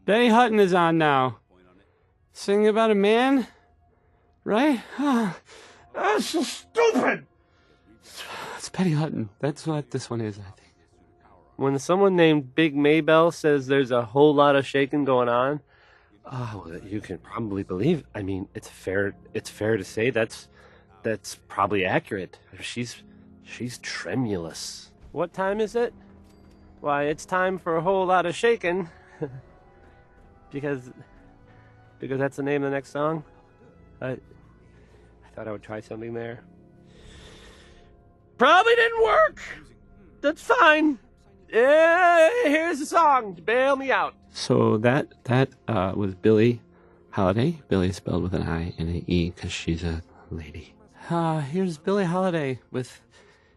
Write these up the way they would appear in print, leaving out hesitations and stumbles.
Betty Hutton is on now. Singing about a man, right? That's so stupid! It's Betty Hutton. That's what this one is, I think. When someone named Big Maybell says there's a whole lot of shaking going on, well, you can probably believe. I mean, it's fair to say that's probably accurate. She's tremulous. What time is it? Why, it's time for a whole lot of shaking. because that's the name of the next song. I thought I would try something there. Probably didn't work. That's fine. Here's the song. Bail me out. So that was Billie Holiday. Billie spelled with an I and an E because she's a lady. Here's Billie Holiday with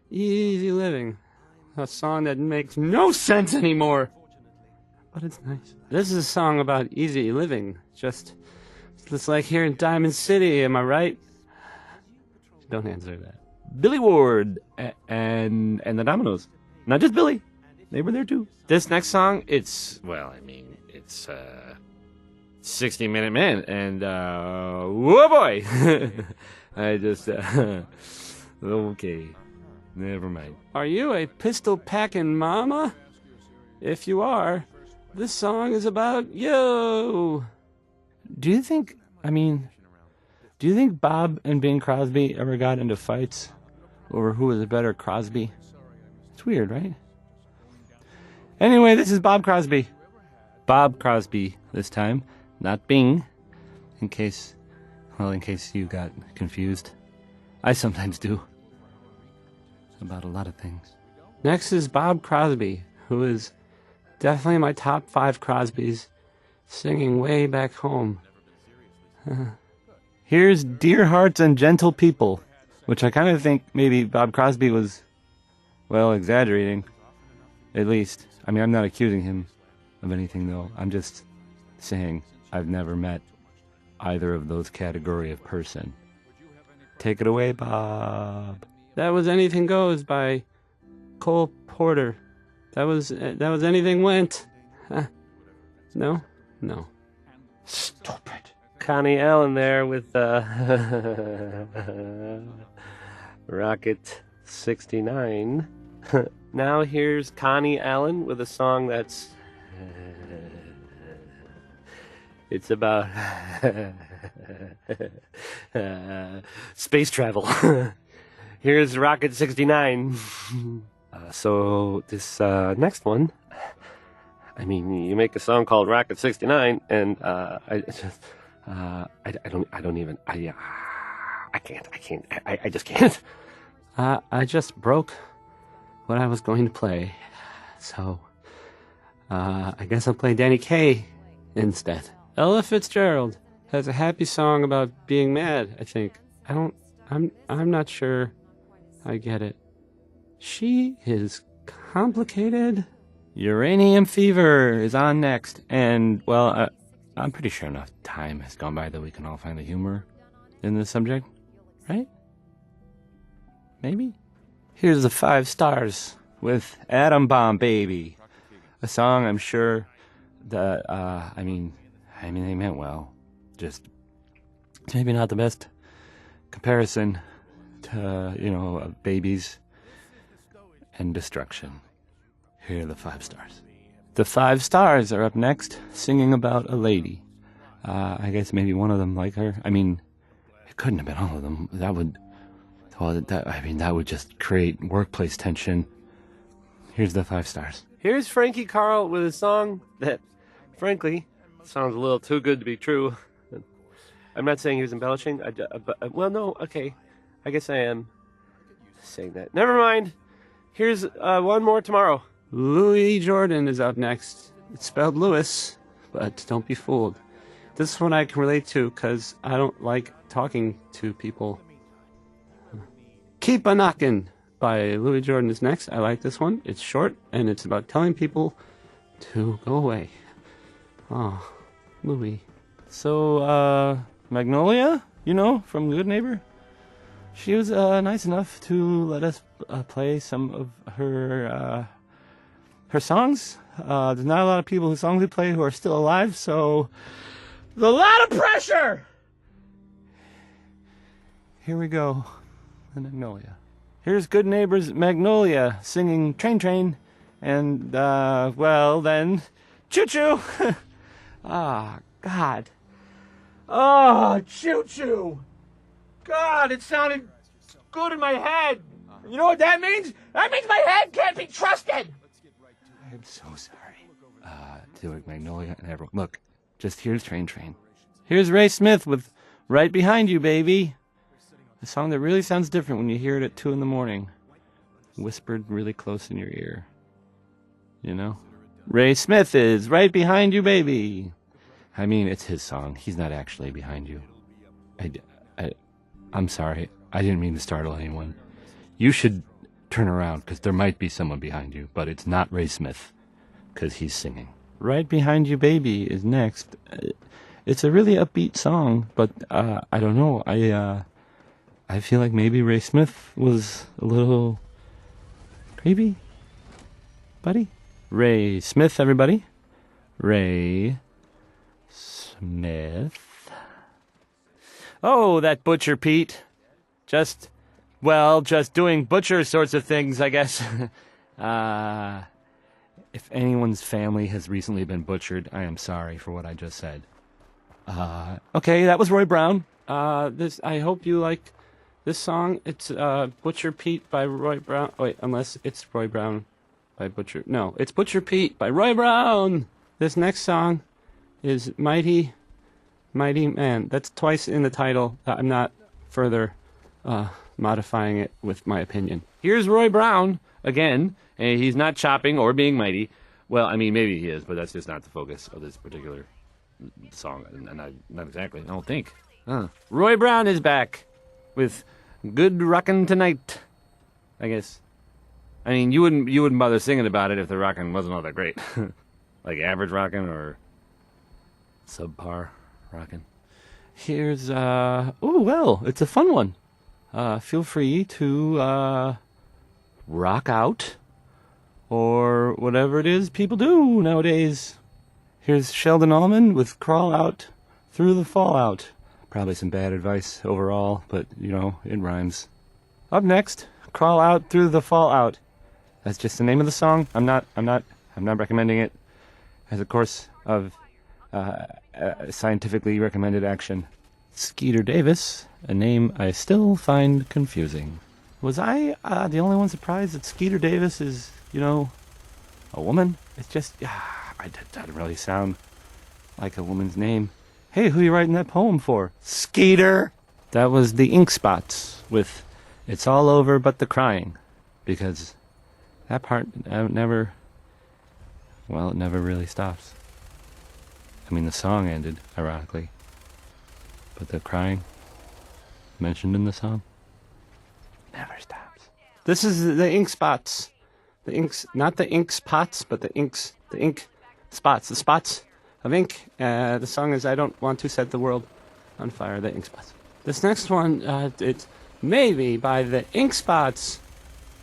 Easy Living. A song that makes no sense anymore. But it's nice. This is a song about easy living. Just like here in Diamond City, am I right? Don't answer that. Billy Ward and the Dominoes. Not just Billy. They were there too. This next song, it's 60 Minute Man, and whoa boy. I just okay, never mind. Are you a pistol packing mama? If you are, this song is about you. Do you think Bob and Bing Crosby ever got into fights over who was a better Crosby? It's weird, right? Anyway, this is Bob Crosby. Bob Crosby this time, not Bing. In case you got confused. I sometimes do. About a lot of things. Next is Bob Crosby, who is definitely my top 5 Crosbys, singing way back home. Here's Dear Hearts and Gentle People, which I kind of think maybe Bob Crosby was, well, exaggerating. At least. I mean, I'm not accusing him of anything, though. I'm just saying I've never met either of those category of person. Take it away, Bob. That was Anything Goes by Cole Porter. That was Anything Went. No? No. Stupid. Connie Allen there with Rocket 69. Now here's Connie Allen with a song that's it's about space travel. Here's Rocket 69. So this next one, I mean, you make a song called Rocket 69, and I just can't. I just broke what I was going to play, so I guess I'll play Danny Kaye instead. Ella Fitzgerald has a happy song about being mad, I think. I'm not sure I get it. She is complicated. Uranium Fever is on next, and, well, I'm pretty sure enough time has gone by that we can all find the humor in this subject, right? Maybe? Here's the 5 Stars with Atom Bomb Baby, a song I'm sure that, I mean, they meant well. Just, it's maybe not the best comparison to, babies and destruction. Here are the 5 Stars. The 5 Stars are up next, singing about a lady. I guess maybe one of them like her. I mean, it couldn't have been all of them. That would just create workplace tension. Here's the 5 Stars. Here's Frankie Carl with a song that, frankly, sounds a little too good to be true. I'm not saying he was embellishing. Well, no, okay. I guess I am saying that. Never mind. Here's one more tomorrow. Louis Jordan is up next. It's spelled Lewis, but don't be fooled. This one I can relate to because I don't like talking to people. Keep a Knockin' by Louis Jordan is next. I like this one. It's short, and it's about telling people to go away. Oh, Louis. So, Magnolia, from Good Neighbor, she was nice enough to let us play some of her songs There's not a lot of people whose songs we play who are still alive, so there's a lot of pressure! Here we go. The Magnolia. Here's Good Neighbors Magnolia singing Train Train. And, well then, Choo Choo! Ah, God. Oh, Choo Choo! God, it sounded good in my head. You know what that means? That means my head can't be trusted! I'm so sorry. To Magnolia and everyone. Look, just here's Train Train. Here's Ray Smith with Right Behind You, Baby. A song that really sounds different when you hear it at 2 in the morning. Whispered really close in your ear. You know? Ray Smith is Right Behind You, Baby. I mean, it's his song. He's not actually behind you. I'm sorry. I didn't mean to startle anyone. You should turn around, because there might be someone behind you, but it's not Ray Smith, because he's singing. Right Behind You, Baby is next. It's a really upbeat song, but I don't know. I feel like maybe Ray Smith was a little creepy, buddy. Ray Smith, everybody. Ray Smith. Oh, that Butcher Pete. Just doing butcher sorts of things, I guess. If anyone's family has recently been butchered, I am sorry for what I just said. Okay, that was Roy Brown. I hope you liked this song. It's Butcher Pete by Roy Brown. Oh, wait, unless it's Roy Brown by Butcher. No, it's Butcher Pete by Roy Brown. This next song is Mighty Man. That's twice in the title. I'm not further modifying it with my opinion. Here's Roy Brown again. And he's not chopping or being mighty. Well, I mean, maybe he is, but that's just not the focus of this particular song. Not exactly, I don't think. Roy Brown is back with Good Rockin' Tonight, I guess. I mean, you wouldn't bother singing about it if the rockin' wasn't all that great. Like average rockin' or subpar rockin'. Here's, it's a fun one. Feel free to rock out or whatever it is people do nowadays. Here's Sheldon Allman with Crawl Out Through the Fallout. Probably some bad advice overall, but, you know, it rhymes. Up next, Crawl Out Through the Fallout. That's just the name of the song. I'm not recommending it as a course of scientifically recommended action. Skeeter Davis, a name I still find confusing. Was I the only one surprised that Skeeter Davis is, you know, a woman? It's just, it doesn't really sound like a woman's name. Hey, who are you writing that poem for? Skeeter! That was the Ink Spots with It's All Over But the Crying. Because that part it never really stops. I mean, the song ended, ironically. But the crying mentioned in the song never stops. This is the Ink Spots. The inks, not the ink spots, but the ink spots, the spots of ink. The song is I Don't Want to Set the World on Fire, the Ink Spots. This next one, it's maybe by the Ink Spots.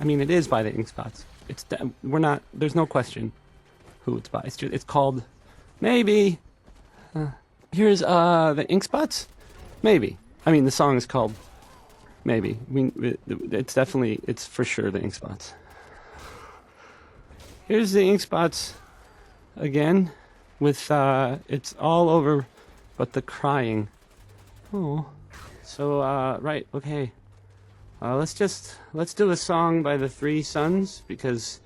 I mean, it is by the Ink Spots. There's no question who it's by. It's called Maybe. Here's the Ink Spots. Maybe. I mean, the song is called Maybe. I mean, it's for sure the Ink Spots. Here's the Ink Spots again with It's All Over But the Crying. Oh. So, right, okay. Let's do a song by the Three Sons because,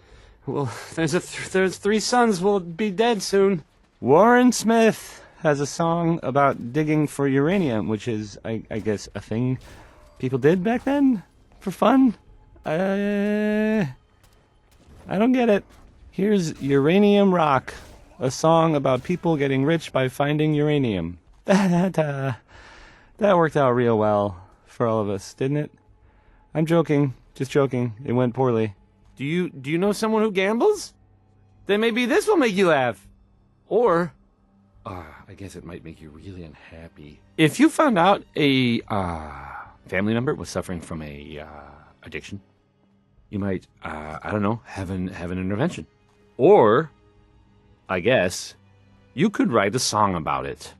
well, there's three sons will be dead soon. Warren Smith has a song about digging for uranium, which is, I guess, a thing people did back then for fun. I don't get it. Here's Uranium Rock, a song about people getting rich by finding uranium. That worked out real well for all of us, didn't it? I'm joking, just joking. It went poorly. Do you know someone who gambles? Then maybe this will make you laugh. Or, I guess it might make you really unhappy. If you found out a family member was suffering from a addiction, you might, I don't know, have an intervention. Or I guess, you could write a song about it.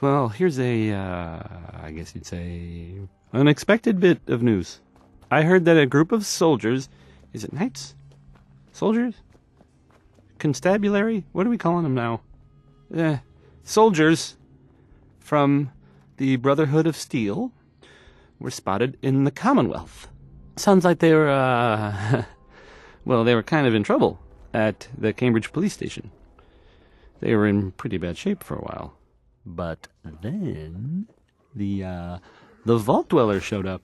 Well, here's I guess you'd say, unexpected bit of news. I heard that a group of soldiers, is it knights? Soldiers? Constabulary? What are we calling them now? Soldiers from the Brotherhood of Steel were spotted in the Commonwealth. Sounds like they were, well, they were kind of in trouble at the Cambridge police station. They were in pretty bad shape for a while. But then the Vault Dweller showed up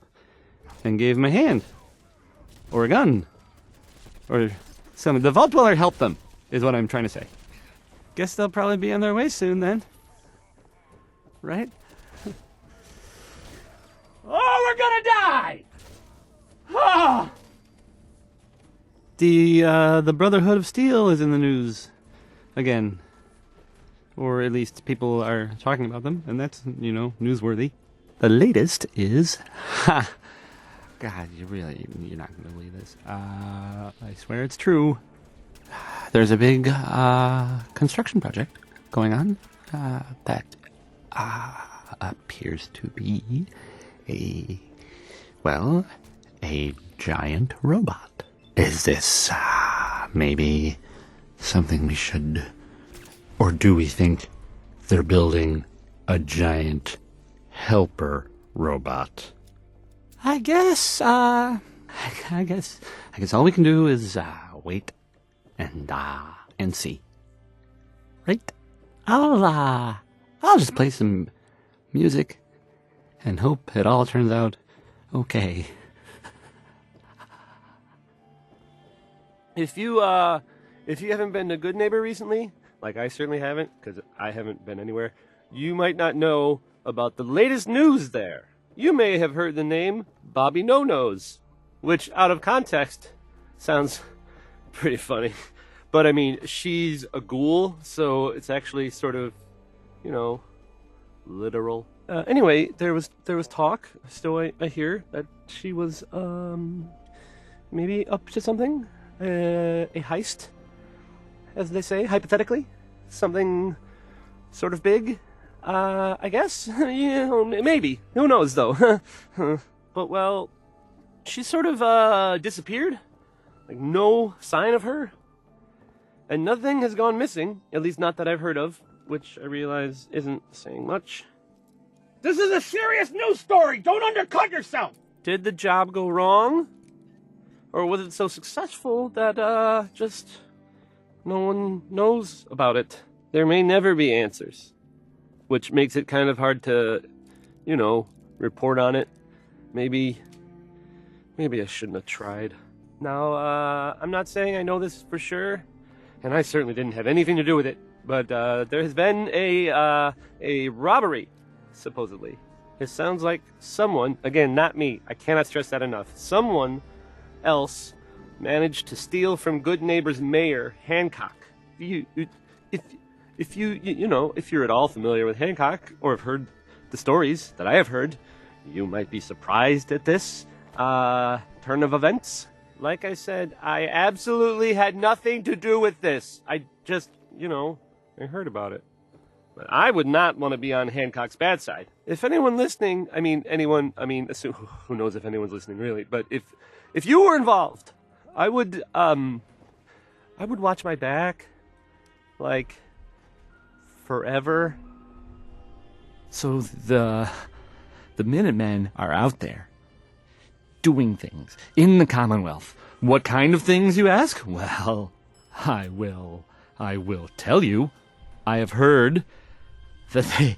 and gave them a hand. Or a gun. Or something. The Vault Dweller helped them, is what I'm trying to say. Guess they'll probably be on their way soon then. Right? Oh, we're gonna die! Ah! The Brotherhood of Steel is in the news again. Or at least people are talking about them, and that's, newsworthy. The latest is... God, you're not going to believe this. I swear it's true. There's a big construction project going on that appears to be a giant robot. Is this maybe something we should... Or do we think they're building a giant helper robot? I guess all we can do is wait and see. Right? I'll just play some music and hope it all turns out okay. If you haven't been a good neighbor recently, like I certainly haven't, because I haven't been anywhere, you might not know about the latest news there. You may have heard the name Bobby No-Nose, which out of context sounds pretty funny. But I mean, she's a ghoul, so it's actually sort of, literal. Anyway, there was talk, still I hear, that she was maybe up to something, a heist, as they say, hypothetically, something sort of big. I guess, maybe. Who knows, though? But well, she sort of disappeared, like no sign of her, and nothing has gone missing. At least not that I've heard of, which I realize isn't saying much. This is a serious news story! Don't undercut yourself! Did the job go wrong? Or was it so successful that, just no one knows about it? There may never be answers, which makes it kind of hard to, report on it. Maybe I shouldn't have tried. Now, I'm not saying I know this for sure, and I certainly didn't have anything to do with it, but there has been a robbery, supposedly. It sounds like someone, again, not me, I cannot stress that enough, someone else managed to steal from Good Neighbor's mayor, Hancock. If you're at all familiar with Hancock, or have heard the stories that I have heard, you might be surprised at this turn of events. Like I said, I absolutely had nothing to do with this. I just, I heard about it. But I would not want to be on Hancock's bad side. If anyone listening, assume, who knows if anyone's listening really, but if you were involved, I would watch my back, like, forever. So the Minutemen are out there doing things in the Commonwealth. What kind of things, you ask? Well, I will tell you. I have heard that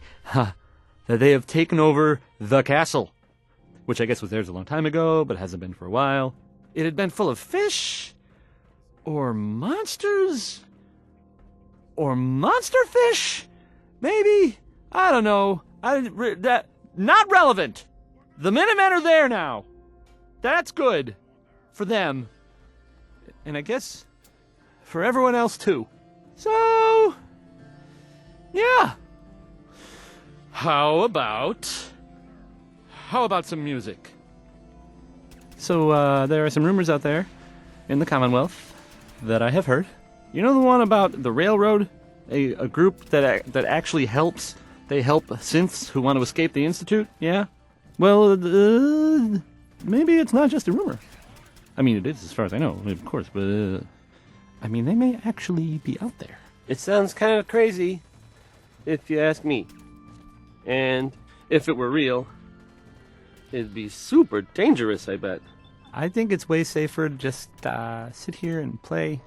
they have taken over the castle, which I guess was theirs a long time ago, but hasn't been for a while. It had been full of fish, or monsters, or monster fish, maybe. I don't know. That not relevant. The Minutemen are there now. That's good for them, and I guess for everyone else too. So, yeah. How about some music? So there are some rumors out there in the Commonwealth that I have heard You know the one about the railroad? A group that actually helps. They help synths who want to escape the Institute? Yeah? Well, maybe it's not just a rumor. I mean, it is as far as I know, of course, but... I mean, they may actually be out there. It sounds kind of crazy, if you ask me. And if it were real, it'd be super dangerous, I bet. I think it's way safer to just sit here and play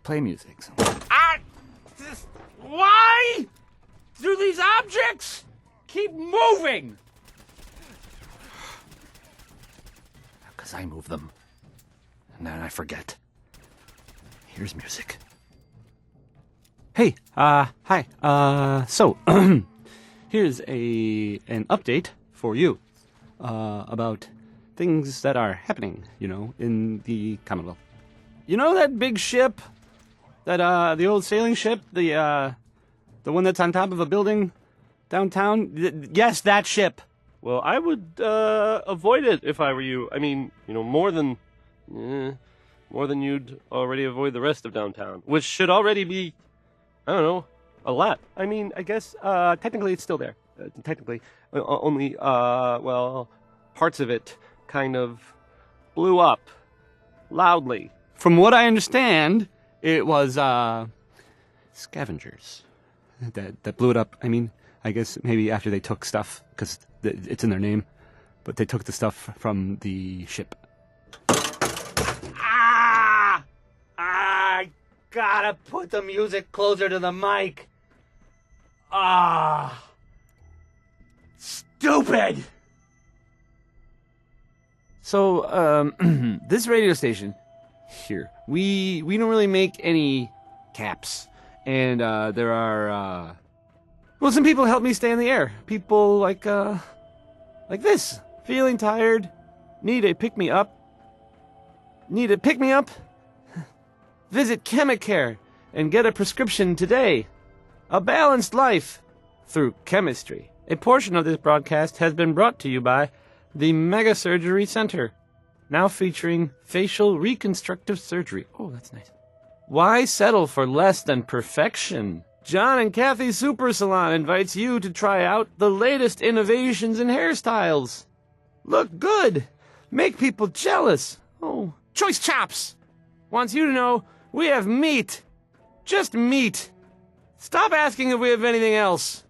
music. Why do these objects keep moving? Because I move them. And then I forget. Here's music. Hey, hi. So, here's an update for you about things that are happening, in the Commonwealth. You know that big ship? That, the old sailing ship? The one that's on top of a building downtown? Yes, that ship. Well, I would avoid it if I were you. I mean, more than you'd already avoid the rest of downtown, which should already be, I don't know, a lot. I mean, I guess technically it's still there. Technically, only parts of it kind of blew up loudly. From what I understand, it was scavengers that blew it up. I mean, I guess maybe after they took stuff, because it's in their name, but they took the stuff from the ship. I gotta put the music closer to the mic. Stupid! So, this radio station here, we don't really make any caps. And there are some people help me stay in the air. People like this, feeling tired, need a pick me up. Visit Chemicare and get a prescription today. A balanced life through chemistry. A portion of this broadcast has been brought to you by the Mega Surgery Center, now featuring facial reconstructive surgery. Oh, that's nice. Why settle for less than perfection? John and Kathy Super Salon invites you to try out the latest innovations in hairstyles. Look good. Make people jealous. Oh, Choice Chops wants you to know we have meat. Just meat. Stop asking if we have anything else.